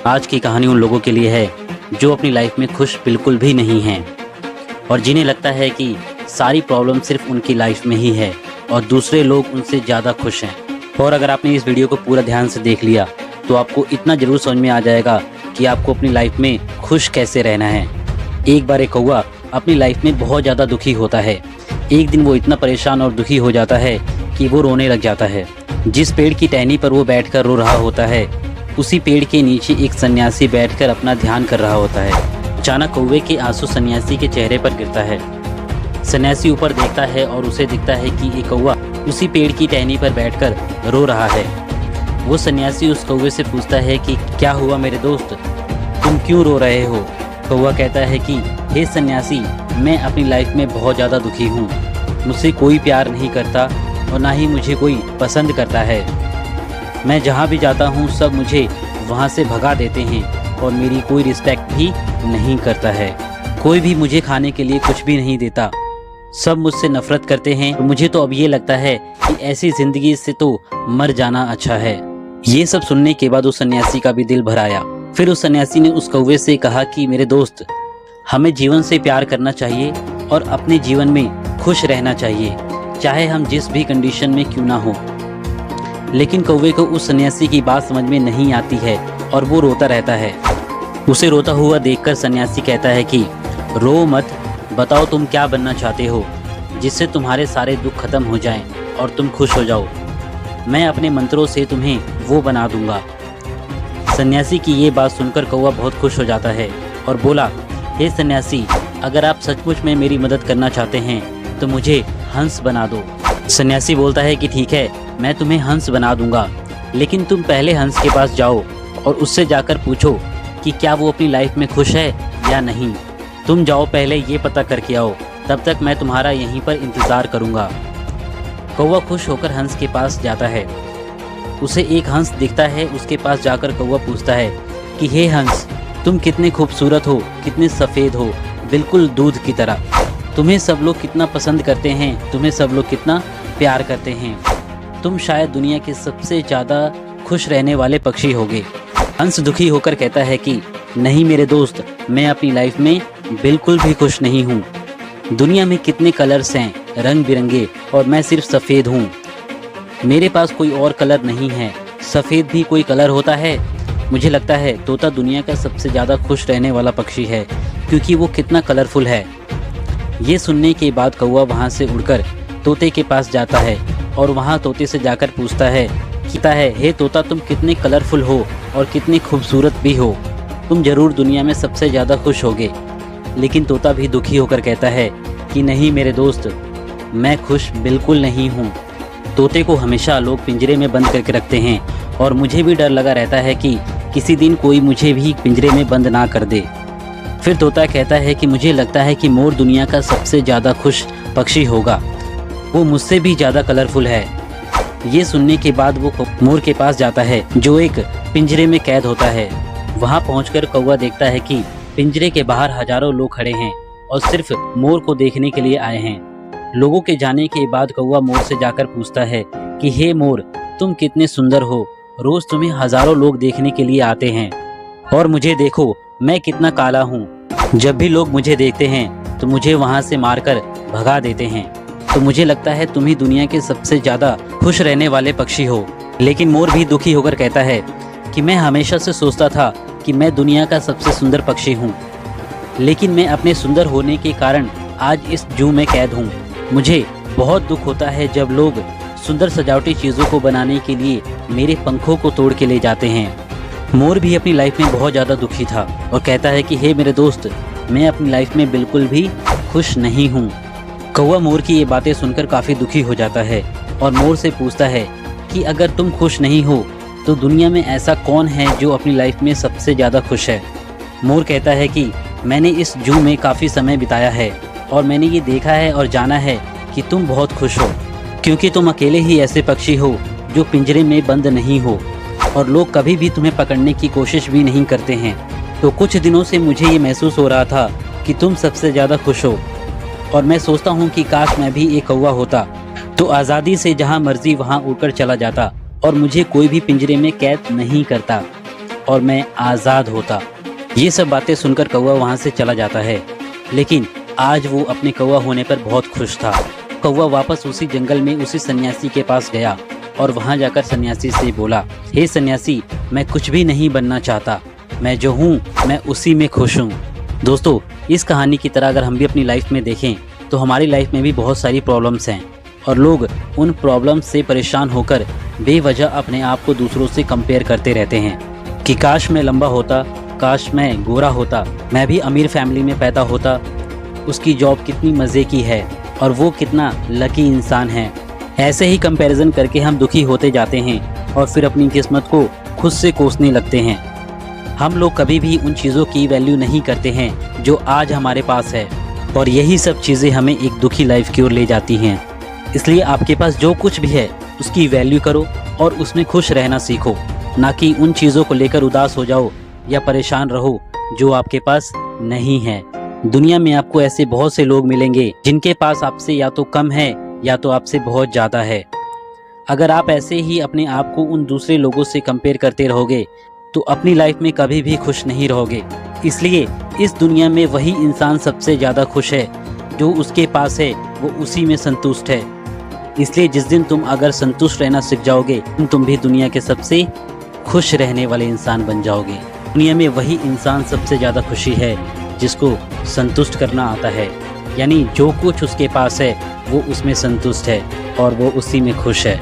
आज की कहानी उन लोगों के लिए है जो अपनी लाइफ में खुश बिल्कुल भी नहीं हैं और जिन्हें लगता है कि सारी प्रॉब्लम सिर्फ उनकी लाइफ में ही है और दूसरे लोग उनसे ज़्यादा खुश हैं। और अगर आपने इस वीडियो को पूरा ध्यान से देख लिया तो आपको इतना ज़रूर समझ में आ जाएगा कि आपको अपनी लाइफ में खुश कैसे रहना है। एक बार एक कौवा अपनी लाइफ में बहुत ज़्यादा दुखी होता है। एक दिन वो इतना परेशान और दुखी हो जाता है कि वो रोने लग जाता है। जिस पेड़ की टहनी पर वो बैठकर रो रहा होता है उसी पेड़ के नीचे एक सन्यासी बैठकर अपना ध्यान कर रहा होता है। अचानक कौवे के आंसू सन्यासी के चेहरे पर गिरता है। सन्यासी ऊपर देखता है और उसे दिखता है कि एक कौवा उसी पेड़ की टहनी पर बैठकर रो रहा है। वो सन्यासी उस कौवे से पूछता है कि क्या हुआ मेरे दोस्त, तुम क्यों रो रहे हो? कौवा कहता है कि हे सन्यासी, मैं अपनी लाइफ में बहुत ज़्यादा दुखी हूँ। मुझसे कोई प्यार नहीं करता और ना ही मुझे कोई पसंद करता है। मैं जहाँ भी जाता हूँ सब मुझे वहाँ से भगा देते हैं और मेरी कोई रिस्पेक्ट भी नहीं करता है। कोई भी मुझे खाने के लिए कुछ भी नहीं देता। सब मुझसे नफरत करते हैं। मुझे तो अब ये लगता है कि ऐसी ज़िंदगी से तो मर जाना अच्छा है। ये सब सुनने के बाद उस सन्यासी का भी दिल भर आया। फिर उस सन्यासी ने उस कौवे से कहा कि मेरे दोस्त, हमें जीवन से प्यार करना चाहिए और अपने जीवन में खुश रहना चाहिए, चाहे हम जिस भी कंडीशन में क्यों ना हो। लेकिन कौवे को उस सन्यासी की बात समझ में नहीं आती है और वो रोता रहता है। उसे रोता हुआ देखकर सन्यासी कहता है कि रो मत, बताओ तुम क्या बनना चाहते हो जिससे तुम्हारे सारे दुख खत्म हो जाएं और तुम खुश हो जाओ। मैं अपने मंत्रों से तुम्हें वो बना दूंगा। सन्यासी की ये बात सुनकर कौवा बहुत खुश हो जाता है और बोला, हे सन्यासी, अगर आप सचमुच में मेरी मदद करना चाहते हैं तो मुझे हंस बना दो। सन्यासी बोलता है कि ठीक है, मैं तुम्हें हंस बना दूंगा, लेकिन तुम पहले हंस के पास जाओ और उससे जाकर पूछो कि क्या वो अपनी लाइफ में खुश है या नहीं। तुम जाओ, पहले ये पता करके आओ, तब तक मैं तुम्हारा यहीं पर इंतज़ार करूंगा। कौवा खुश होकर हंस के पास जाता है। उसे एक हंस दिखता है। उसके पास जाकर कौवा पूछता है कि हे हंस, तुम कितने खूबसूरत हो, कितने सफ़ेद हो, बिल्कुल दूध की तरह। तुम्हें सब लोग कितना पसंद करते हैं, तुम्हें सब लोग कितना प्यार करते हैं। तुम शायद दुनिया के सबसे ज़्यादा खुश रहने वाले पक्षी होगे। हंस दुखी होकर कहता है कि नहीं मेरे दोस्त, मैं अपनी लाइफ में बिल्कुल भी खुश नहीं हूँ। दुनिया में कितने कलर्स हैं, रंग बिरंगे, और मैं सिर्फ सफ़ेद हूँ। मेरे पास कोई और कलर नहीं है। सफ़ेद भी कोई कलर होता है? मुझे लगता है तोता दुनिया का सबसे ज़्यादा खुश रहने वाला पक्षी है क्योंकि वो कितना कलरफुल है। ये सुनने के बाद कौवा वहाँ से उड़कर तोते के पास जाता है और वहाँ तोते से जाकर पूछता है हे तोता, तुम कितने कलरफुल हो और कितने खूबसूरत भी हो। तुम ज़रूर दुनिया में सबसे ज़्यादा खुश होगे। लेकिन तोता भी दुखी होकर कहता है कि नहीं मेरे दोस्त, मैं खुश बिल्कुल नहीं हूँ। तोते को हमेशा लोग पिंजरे में बंद करके रखते हैं और मुझे भी डर लगा रहता है कि किसी दिन कोई मुझे भी पिंजरे में बंद ना कर दे। फिर तोता कहता है कि मुझे लगता है कि मोर दुनिया का सबसे ज़्यादा खुश पक्षी होगा। वो मुझसे भी ज़्यादा कलरफुल है। ये सुनने के बाद वो मोर के पास जाता है जो एक पिंजरे में कैद होता है। वहाँ पहुंचकर कौवा देखता है कि पिंजरे के बाहर हजारों लोग खड़े हैं और सिर्फ मोर को देखने के लिए आए हैं। लोगों के जाने के बाद कौवा मोर से जाकर पूछता है कि हे मोर, तुम कितने सुंदर हो। रोज़ तुम्हें हजारों लोग देखने के लिए आते हैं और मुझे देखो, मैं कितना काला हूँ। जब भी लोग मुझे देखते हैं तो मुझे वहाँ से मारकर भगा देते हैं। तो मुझे लगता है तुम ही दुनिया के सबसे ज़्यादा खुश रहने वाले पक्षी हो। लेकिन मोर भी दुखी होकर कहता है कि मैं हमेशा से सोचता था कि मैं दुनिया का सबसे सुंदर पक्षी हूँ, लेकिन मैं अपने सुंदर होने के कारण आज इस जू में कैद हूँ। मुझे बहुत दुख होता है जब लोग सुंदर सजावटी चीज़ों को बनाने के लिए मेरे पंखों को तोड़ के ले जाते हैं। मोर भी अपनी लाइफ में बहुत ज़्यादा दुखी था और कहता है कि हे मेरे दोस्त, मैं अपनी लाइफ में बिल्कुल भी खुश नहीं हूँ। कौवा मोर की ये बातें सुनकर काफ़ी दुखी हो जाता है और मोर से पूछता है कि अगर तुम खुश नहीं हो तो दुनिया में ऐसा कौन है जो अपनी लाइफ में सबसे ज़्यादा खुश है। मोर कहता है कि मैंने इस जू में काफ़ी समय बिताया है और मैंने ये देखा है और जाना है कि तुम बहुत खुश हो, क्योंकि तुम अकेले ही ऐसे पक्षी हो जो पिंजरे में बंद नहीं हो और लोग कभी भी तुम्हें पकड़ने की कोशिश भी नहीं करते हैं। तो कुछ दिनों से मुझे ये महसूस हो रहा था कि तुम सबसे ज़्यादा खुश हो और मैं सोचता हूँ कि काश मैं भी एक कौवा होता तो आज़ादी से जहाँ मर्जी वहाँ उड़कर चला जाता और मुझे कोई भी पिंजरे में कैद नहीं करता। और मैं आज़ाद होता। ये सब बातें सुनकर कौवा वहाँ से चला जाता है, लेकिन आज वो अपने कौवा होने पर बहुत खुश था। कौवा वापस उसी जंगल में उसी सन्यासी के पास गया और वहाँ जाकर सन्यासी से बोला, हे सन्यासी, मैं कुछ भी नहीं बनना चाहता, मैं जो हूँ मैं उसी में खुश हूँ। दोस्तों, इस कहानी की तरह अगर हम भी अपनी लाइफ में देखें तो हमारी लाइफ में भी बहुत सारी प्रॉब्लम्स हैं और लोग उन प्रॉब्लम्स से परेशान होकर बेवजह अपने आप को दूसरों से कंपेयर करते रहते हैं कि काश मैं लंबा होता, काश मैं गोरा होता, मैं भी अमीर फैमिली में पैदा होता, उसकी जॉब कितनी मज़े की है और वो कितना लकी इंसान है। ऐसे ही कंपैरिजन करके हम दुखी होते जाते हैं और फिर अपनी किस्मत को खुद से कोसने लगते हैं। हम लोग कभी भी उन चीज़ों की वैल्यू नहीं करते हैं जो आज हमारे पास है और यही सब चीज़ें हमें एक दुखी लाइफ की ओर ले जाती हैं। इसलिए आपके पास जो कुछ भी है उसकी वैल्यू करो और उसमें खुश रहना सीखो, ना कि उन चीज़ों को लेकर उदास हो जाओ या परेशान रहो जो आपके पास नहीं है। दुनिया में आपको ऐसे बहुत से लोग मिलेंगे जिनके पास आपसे या तो कम है या तो आपसे बहुत ज़्यादा है। अगर आप ऐसे ही अपने आप को उन दूसरे लोगों से कंपेयर करते रहोगे तो अपनी लाइफ में कभी भी खुश नहीं रहोगे। इसलिए इस दुनिया में वही इंसान सबसे ज़्यादा खुश है जो उसके पास है, वो उसी में संतुष्ट है। इसलिए जिस दिन तुम अगर संतुष्ट रहना सीख जाओगे तुम भी दुनिया के सबसे खुश रहने वाले इंसान बन जाओगे। दुनिया में वही इंसान सबसे ज़्यादा खुशी है जिसको संतुष्ट करना आता है, यानी जो कुछ उसके पास है वो उसमें संतुष्ट है और वो उसी में खुश है।